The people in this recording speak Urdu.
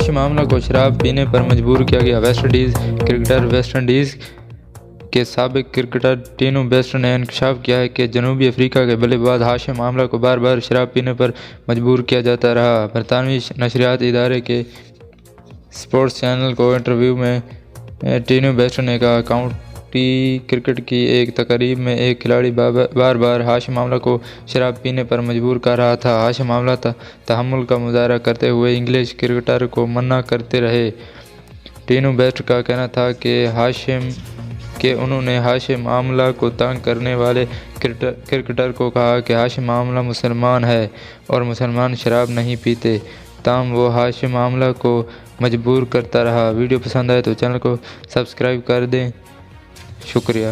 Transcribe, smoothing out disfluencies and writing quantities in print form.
ہاشم آملہ کو شراب پینے پر مجبور کیا گیا۔ West Indies cricketer West Indies کے سابق کرکٹر ٹینو بیسٹ نے انکشاف کیا ہے کہ جنوبی افریقہ کے بلے باز ہاشم آملہ کو بار بار شراب پینے پر مجبور کیا جاتا رہا۔ برطانوی نشریات ادارے کے اسپورٹس چینل کو انٹرویو میں ٹینو بیسٹ نے کہا، کاؤنٹی کرکٹ کی ایک تقریب میں ایک کھلاڑی بار بار ہاشم آملہ کو شراب پینے پر مجبور کر رہا تھا۔ ہاشم آملہ تحمل کا مظاہرہ کرتے ہوئے انگلش کرکٹر کو منع کرتے رہے۔ ٹینو بیسٹ کا کہنا تھا کہ انہوں نے ہاشم آملہ کو تنگ کرنے والے کرکٹر کو کہا کہ ہاشم آملہ مسلمان ہے اور مسلمان شراب نہیں پیتے، تاہم وہ ہاشم آملہ کو مجبور کرتا رہا۔ ویڈیو پسند آئے تو چینل کو سبسکرائب کر دیں۔ شکریہ۔